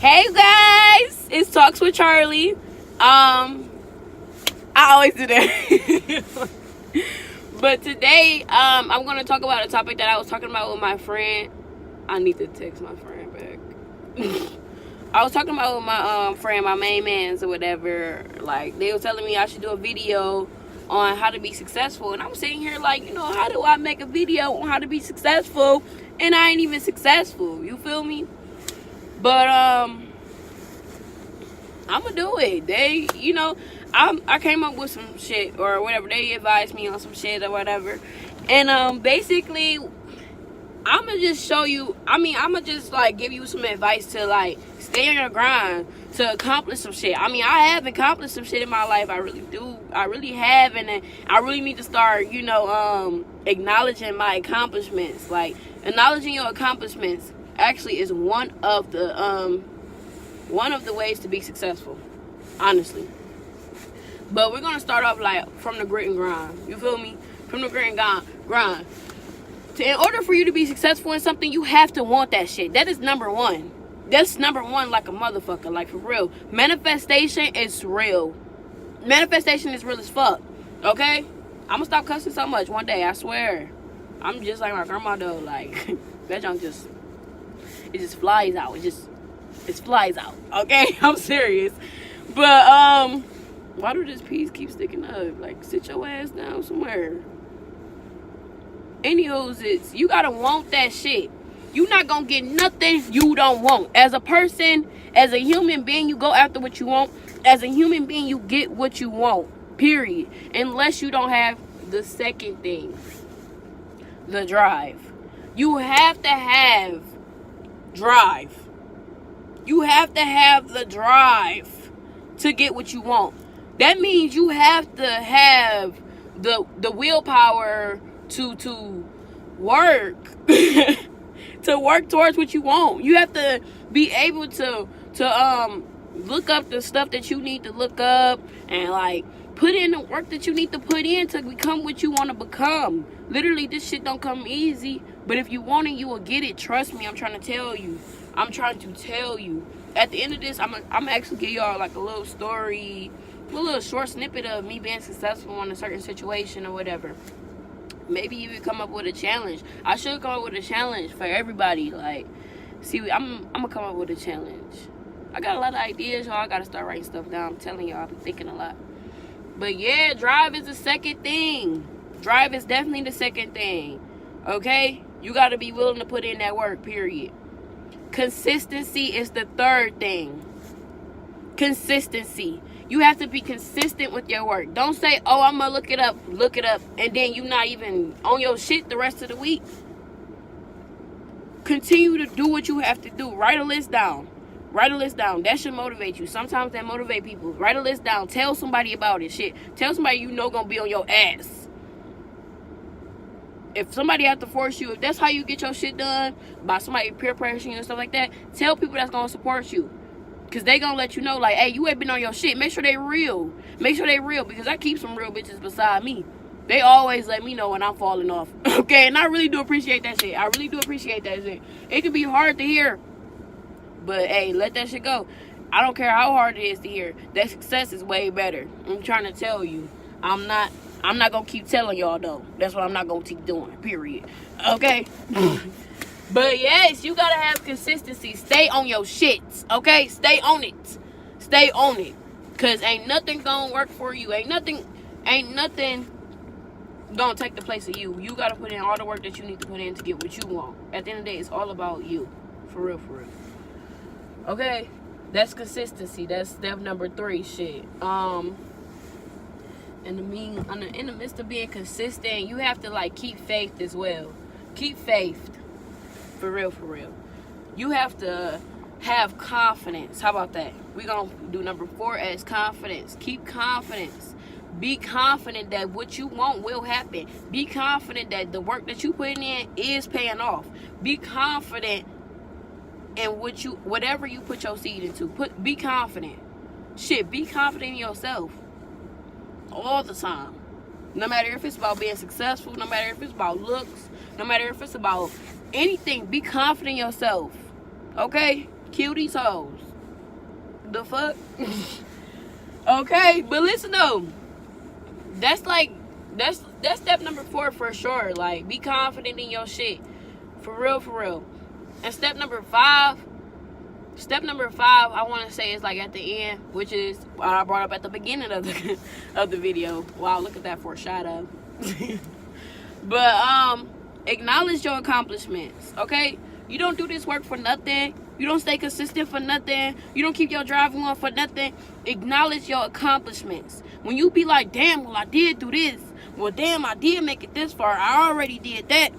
Hey guys, it's Talks with Charlie. I always do that. But today, I'm gonna talk about a topic that I was talking about with my friend. I need to text my friend back. I was talking about with my friend, my main mans or whatever. Like, they were telling me I should do a video on how to be successful, and I'm sitting here like, how do I make a video on how to be successful, and I ain't even successful? You feel me? But I'm gonna do it. I came up with some shit or whatever. They advised me on some shit or whatever, and basically, I'm gonna just show you. I'm gonna just like give you some advice to like stay on your grind to accomplish some shit. I have accomplished some shit in my life. I really do. I really have, and I really need to start, acknowledging my accomplishments. Like, acknowledging your accomplishments actually is one of the ways to be successful, honestly. But we're gonna start off like from the grit and grind. You feel me? From the grit and grind. In order for you to be successful in something, you have to want that shit. That is number one. That's number one, like a motherfucker, like for real. Manifestation is real. Manifestation is real as fuck. Okay? I'm gonna stop cussing so much one day, I swear. I'm just like my grandma though, like that junk it just flies out. It flies out. Okay? I'm serious. But why do this piece keep sticking up? Like, sit your ass down somewhere. Anywho's, you gotta want that shit. You not gonna get nothing you don't want. As a person, as a human being, you go after what you want. As a human being, you get what you want. Period. Unless you don't have the second thing. The drive. You have to have drive. You have to have the drive to get what you want. That means you have to have the willpower to work to work towards what you want. You have to be able to look up the stuff that you need to look up and like put in the work that you need to put in to become what you want to become. Literally, this shit don't come easy, but if you want it, you will get it. Trust me, I'm trying to tell you. At the end of this, I'm actually give y'all like a little story, a little short snippet of me being successful in a certain situation or whatever. Maybe even come up with a challenge. I should come up with a challenge for everybody. Like, see, I'm gonna come up with a challenge. I got a lot of ideas, y'all. I gotta start writing stuff down. I'm telling y'all, I've been thinking a lot. But yeah, drive is the second thing. Drive is definitely the second thing. Okay? You gotta be willing to put in that work, period. Consistency is the third thing. Consistency. You have to be consistent with your work. Don't say, oh, I'm going to look it up, and then you not even on your shit the rest of the week. Continue to do what you have to do. Write a list down. That should motivate you. Sometimes that motivate people. Write a list down. Tell somebody about it. Shit. Tell somebody you know going to be on your ass. If somebody have to force you, if that's how you get your shit done, by somebody peer pressuring you and stuff like that, tell people that's going to support you. Because they going to let you know, like, hey, you ain't been on your shit. Make sure they real. Because I keep some real bitches beside me. They always let me know when I'm falling off. Okay, and I really do appreciate that shit. It can be hard to hear. But, hey, let that shit go. I don't care how hard it is to hear. That success is way better. I'm trying to tell you. I'm not going to keep telling y'all, though. That's what I'm not going to keep doing, period. Okay? But yes, you gotta have consistency. Stay on your shits, okay? Stay on it. Cause ain't nothing gonna work for you. Ain't nothing gonna take the place of you. You gotta put in all the work that you need to put in to get what you want. At the end of the day, it's all about you. For real. Okay? That's consistency. That's step number 3, shit. In the midst of being consistent, you have to like keep faith as well. Keep faith. For real. You have to have confidence. How about that? We're going to do number 4 as confidence. Keep confidence. Be confident that what you want will happen. Be confident that the work that you put in is paying off. Be confident in whatever you put your seed into. Be confident. Shit, be confident in yourself. All the time. No matter if it's about being successful, no matter if it's about looks, no matter if it's about anything, be confident in yourself. Okay? Kill these hoes. The fuck? Okay, but listen though. That's like, that's step number 4 for sure. Like, be confident in your shit. For real, for real. And step number 5, I want to say is like at the end, which is what I brought up at the beginning of the of the video. Wow, look at that foreshadow. But acknowledge your accomplishments. Okay, you don't do this work for nothing. You don't stay consistent for nothing. You don't keep your drive on for nothing. Acknowledge your accomplishments. When you be like, damn, well, I did do this. Well, damn, I did make it this far. I already did that.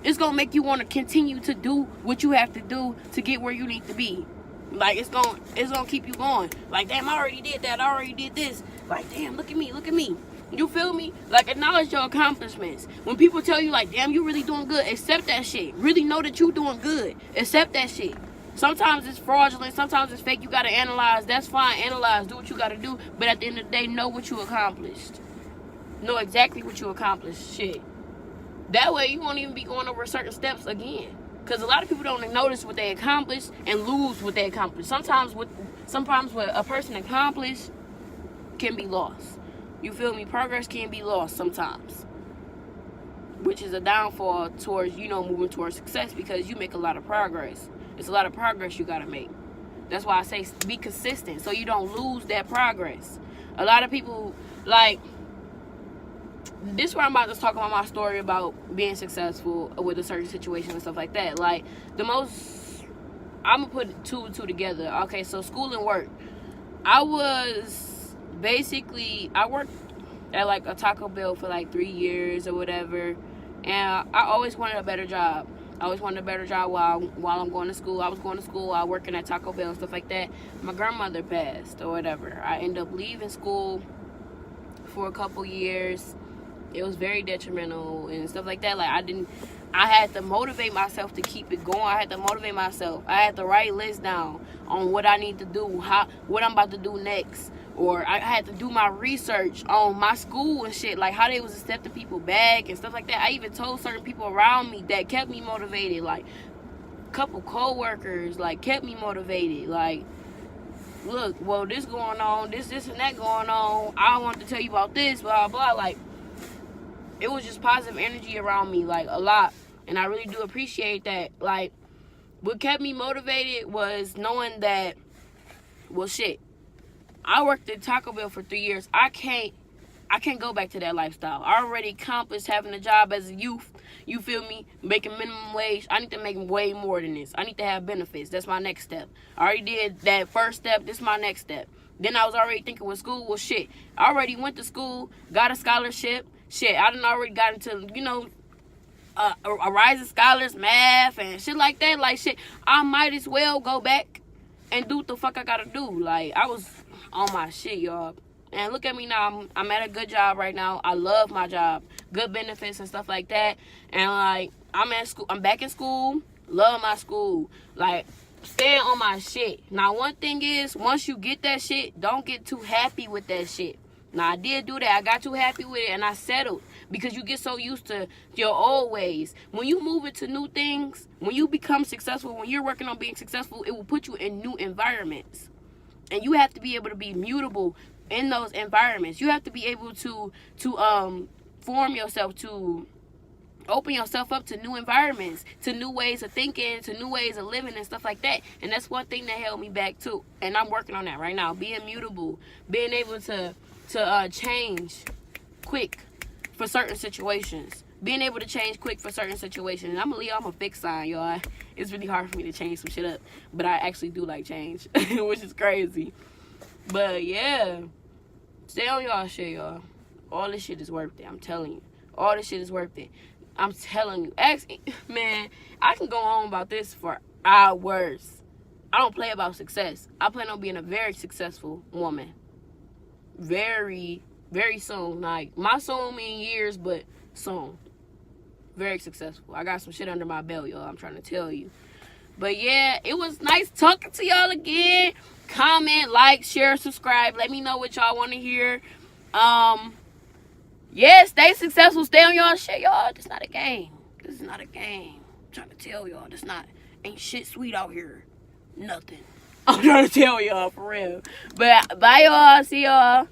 It's going to make you want to continue to do what you have to do to get where you need to be. Like, it's gonna keep you going. Like, damn, I already did that. I already did this. Like, damn, look at me. Look at me. You feel me? Like, acknowledge your accomplishments. When people tell you, like, damn, you really doing good, accept that shit. Really know that you doing good. Accept that shit. Sometimes it's fraudulent. Sometimes it's fake. You got to analyze. That's fine. Analyze. Do what you got to do. But at the end of the day, know what you accomplished. Know exactly what you accomplished. Shit. That way, you won't even be going over certain steps again. Because a lot of people don't notice what they accomplished and lose what they accomplished. Sometimes what a person accomplished can be lost. You feel me? Progress can be lost sometimes. Which is a downfall towards, moving towards success, because you make a lot of progress. It's a lot of progress you gotta make. That's why I say be consistent so you don't lose that progress. A lot of people, like, this is where I'm about to talk about my story about being successful with a certain situation and stuff like that. Like, I'm gonna put two and two together. Okay, so school and work. I worked at like a Taco Bell for like 3 years or whatever, and I always wanted a better job. I always wanted a better job while I'm going to school. I was going to school, I was working at Taco Bell and stuff like that. My grandmother passed or whatever. I ended up leaving school for a couple years. It was very detrimental and stuff like that. Like, I had to motivate myself to keep it going. I had to motivate myself. I had to write lists down on what I need to do, what I'm about to do next. Or I had to do my research on my school and shit, like how they was accepting people back and stuff like that. I even told certain people around me that kept me motivated. Like, a couple co-workers, like, kept me motivated. Like, look, well, this going on, this and that going on. I want to tell you about this, blah, blah. Like, it was just positive energy around me, like, a lot. And I really do appreciate that. Like, what kept me motivated was knowing that, well, shit, I worked at Taco Bell for 3 years. I can't go back to that lifestyle. I already accomplished having a job as a youth. You feel me? Making minimum wage. I need to make way more than this. I need to have benefits. That's my next step. I already did that first step. This is my next step. Then I was already thinking with school, well, shit, I already went to school, got a scholarship. Shit, I done already got into, a rising scholars, math, and shit like that. Like, shit, I might as well go back and do what the fuck I gotta do. Like, I was on my shit, y'all. And look at me now. I'm at a good job right now. I love my job. Good benefits and stuff like that. And, like, I'm at school. I'm back in school. Love my school. Like, staying on my shit. Now, one thing is, once you get that shit, don't get too happy with that shit. Now, I did do that. I got too happy with it, and I settled. Because you get so used to your old ways. When you move into new things, when you become successful, when you're working on being successful, it will put you in new environments. And you have to be able to be mutable in those environments. You have to be able to form yourself, to open yourself up to new environments, to new ways of thinking, to new ways of living and stuff like that. And that's one thing that held me back too. And I'm working on that right now. Being mutable, being able to change quick for certain situations. Being able to change quick for certain situations. And I'm a Leo, I'm a fixed sign, y'all. It's really hard for me to change some shit up. But I actually do like change, which is crazy. But yeah, stay on y'all shit, y'all. All this shit is worth it, I'm telling you. All this shit is worth it. I'm telling you. Man, I can go on about this for hours. I don't play about success. I plan on being a very successful woman. Very, very soon. Like, my soon mean years, but soon. Very successful. I got some shit under my belt, y'all. I'm trying to tell you. But yeah, it was nice talking to y'all again. Comment, like, share, subscribe. Let me know what y'all want to hear. Yeah, stay successful. Stay on y'all shit, y'all. This not a game. This is not a game. I'm trying to tell y'all. Ain't shit sweet out here. Nothing. I'm trying to tell y'all for real. But bye y'all. See y'all.